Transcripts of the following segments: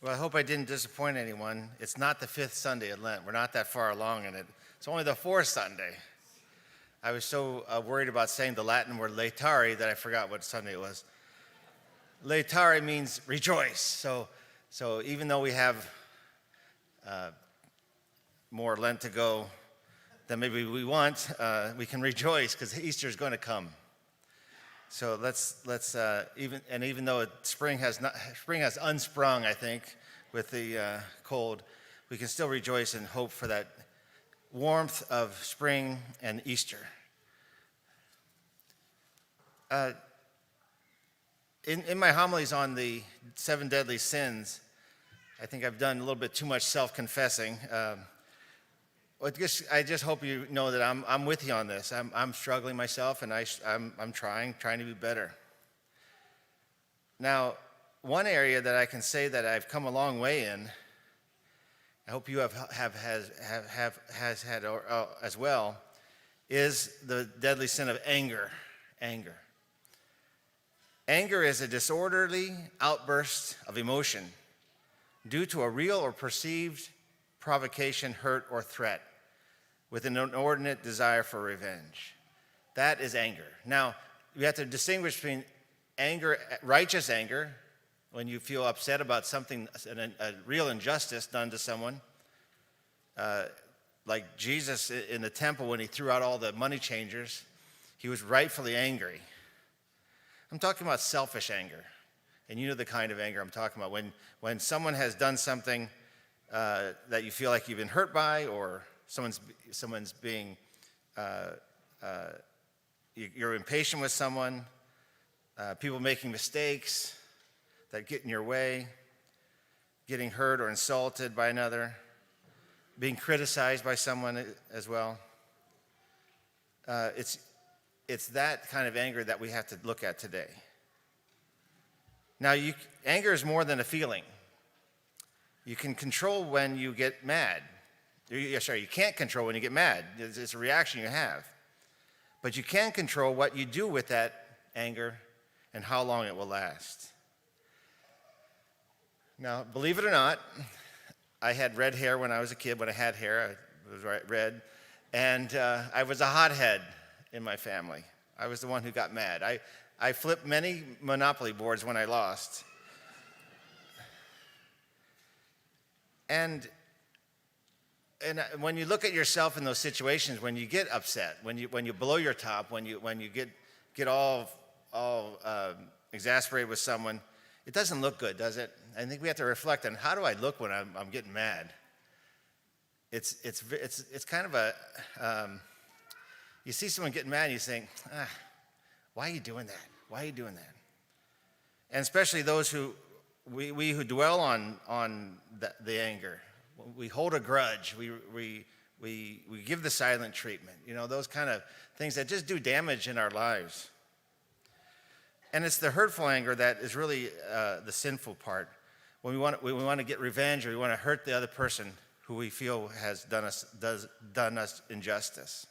Well, I hope I didn't disappoint anyone. It's not the fifth Sunday of Lent. We're not that far along in it. It's only the fourth Sunday. I was so worried about saying the Latin word laetare that I forgot what Sunday it was. Laetare means rejoice. So even though we have more Lent to go than maybe we want, we can rejoice because Easter is going to come. So let's even though spring has unsprung, I think, with the cold, we can still rejoice and hope for that warmth of spring and Easter. In my homilies on the 7 deadly sins, I think I've done a little bit too much self-confessing. I just hope you know that I'm with you on this. I'm struggling myself, and I'm trying to be better. Now, one area that I can say that I've come a long way in, I hope you have had as well, is the deadly sin of anger. Anger. Anger is a disorderly outburst of emotion due to a real or perceived provocation, hurt, or threat with an inordinate desire for revenge. That is anger. Now, we have to distinguish between anger, righteous anger, when you feel upset about something, a real injustice done to someone, like Jesus in the temple when he threw out all the money changers, he was rightfully angry. I'm talking about selfish anger, and you know the kind of anger I'm talking about. When someone has done something that you feel like you've been hurt by, or someone's being, you're impatient with someone, people making mistakes that get in your way, getting hurt or insulted by another, being criticized by someone as well. It's that kind of anger that we have to look at today. Now, anger is more than a feeling. You can control when you get mad. You can't control when you get mad. It's a reaction you have. But you can control what you do with that anger and how long it will last. Now, believe it or not, I had red hair when I was a kid. When I had hair, it was red. And I was a hothead in my family. I was the one who got mad. I flipped many Monopoly boards when I lost. And when you look at yourself in those situations, when you get upset, when you blow your top, when you get all exasperated with someone, it doesn't look good, does it? I think we have to reflect on how do I look when I'm getting mad. It's kind of a you see someone getting mad and you think, why are you doing that? Why are you doing that? And especially those who we who dwell on the anger. We hold a grudge. We give the silent treatment. You know, those kind of things that just do damage in our lives. And it's the hurtful anger that is really the sinful part. When we want to get revenge, or we want to hurt the other person who we feel has done us injustice.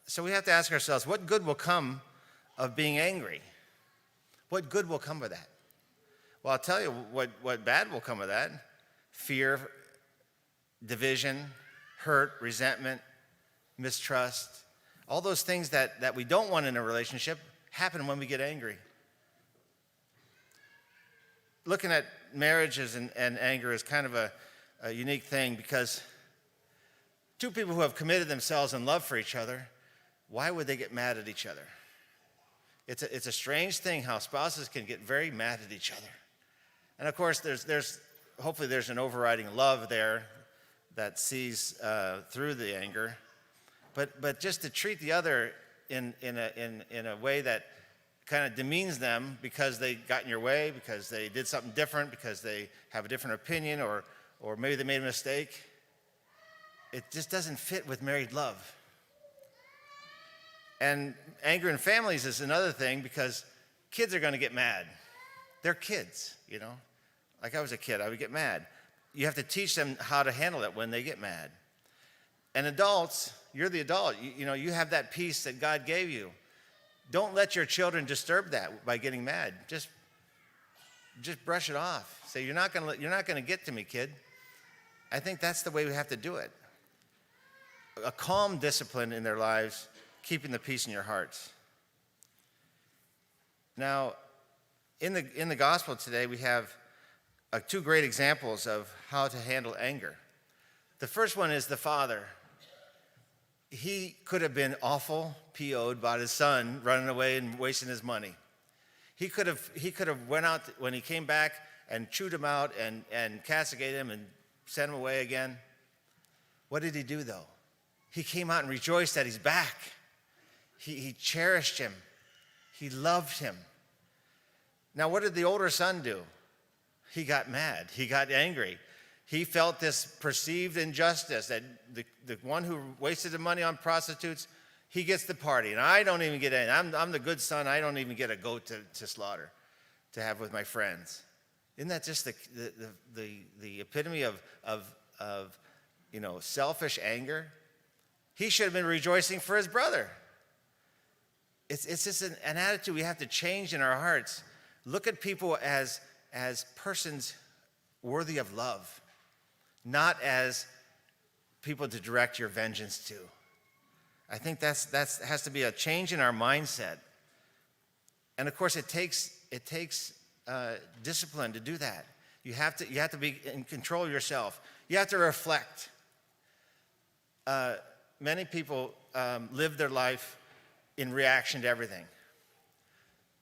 So we have to ask ourselves, what good will come of being angry? What good will come of that? Well, I'll tell you what bad will come of that. Fear, division, hurt, resentment, mistrust. All those things that we don't want in a relationship happen when we get angry. Looking at marriages and anger is kind of a unique thing, because two people who have committed themselves in love for each other, why would they get mad at each other? It's a strange thing how spouses can get very mad at each other. And of course, hopefully there's an overriding love there that sees through the anger. But just to treat the other in a way that kind of demeans them because they got in your way, because they did something different, because they have a different opinion, or maybe they made a mistake, it just doesn't fit with married love. And anger in families is another thing, because kids are going to get mad. They're kids, you know. Like I was a kid, I would get mad. You have to teach them how to handle it when they get mad. And adults, you're the adult. You know, you have that peace that God gave you. don't let your children disturb that by getting mad. Just brush it off. Say, you're not going to get to me, kid. I think that's the way we have to do it. A calm discipline in their lives, keeping the peace in your hearts. Now, in the gospel today, we have two great examples of how to handle anger. The first one is the father. He could have been awful, PO'd about his son running away and wasting his money. He could have went out when he came back and chewed him out and castigated him and sent him away again. What did he do, though? He came out and rejoiced that he's back. He cherished him. He loved him. Now, what did the older son do? He got mad. He got angry. He felt this perceived injustice that the one who wasted the money on prostitutes, he gets the party, and I don't even get in. I'm the good son. I don't even get a goat to slaughter, to have with my friends. Isn't that just the epitome of selfish anger? He should have been rejoicing for his brother. It's just an attitude we have to change in our hearts. Look at people as persons worthy of love, not as people to direct your vengeance to. I think that has to be a change in our mindset. And of course, it takes discipline to do that. You have to be in control of yourself. You have to reflect. Many people live their life in reaction to everything.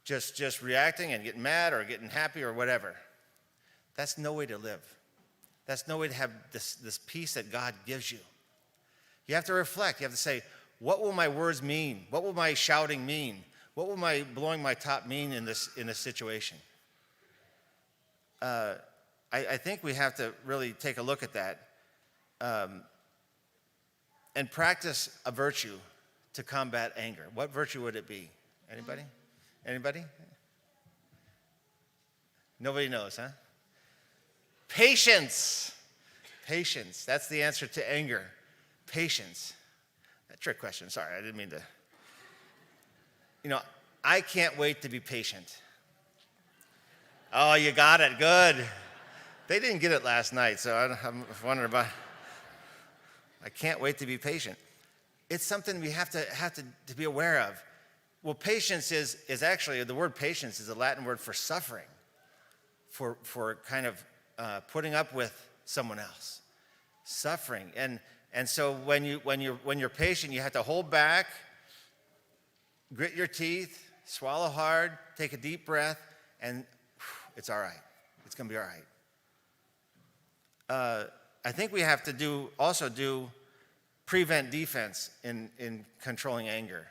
Just reacting and getting mad or getting happy or whatever. That's no way to live. That's no way to have this peace that God gives you. You have to reflect. You have to say, what will my words mean? What will my shouting mean? What will my blowing my top mean in this situation? I think we have to really take a look at that and practice a virtue to combat anger. What virtue would it be? Anybody? Anybody? Nobody knows, huh? Patience. Patience. That's the answer to anger. Patience. A trick question. Sorry, I didn't mean to. I can't wait to be patient. Oh, you got it. Good. They didn't get it last night, so I'm wondering about. I can't wait to be patient. It's something we have to be aware of. Well, patience is actually, the word patience is a Latin word for suffering, for kind of putting up with someone else, suffering. And so when you're patient, you have to hold back, grit your teeth, swallow hard, take a deep breath, and it's all right. It's going to be all right. I think we have to also do prevent defense in controlling anger.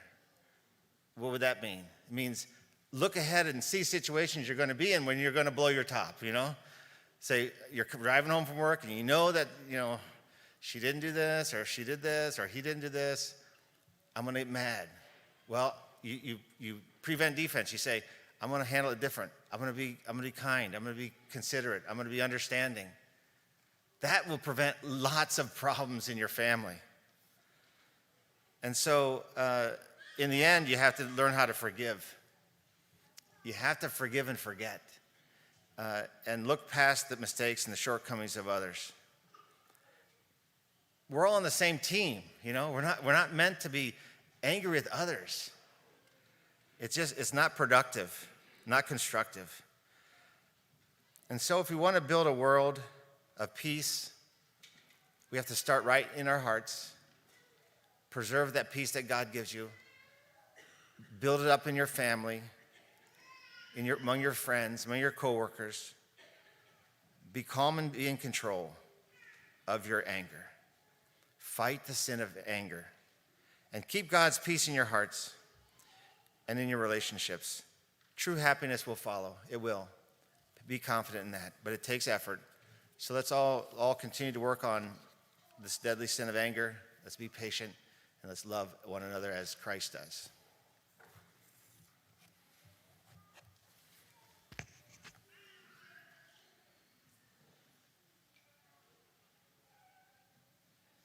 What would that mean? It means look ahead and see situations you're going to be in when you're going to blow your top, Say you're driving home from work and you know that, she didn't do this or she did this or he didn't do this. I'm going to get mad. Well, you prevent defense. You say, I'm going to handle it different. I'm going to be kind. I'm going to be considerate. I'm going to be understanding. That will prevent lots of problems in your family. And so, in the end, you have to learn how to forgive. You have to forgive and forget, and look past the mistakes and the shortcomings of others. We're all on the same team, We're not meant to be angry with others. It's not productive, not constructive. And so, if we want to build a world of peace, we have to start right in our hearts. Preserve that peace that God gives you. Build it up in your family, among your friends, among your coworkers. Be calm and be in control of your anger. Fight the sin of anger. And keep God's peace in your hearts and in your relationships. True happiness will follow. It will. Be confident in that. But it takes effort. So let's all continue to work on this deadly sin of anger. Let's be patient. And let's love one another as Christ does.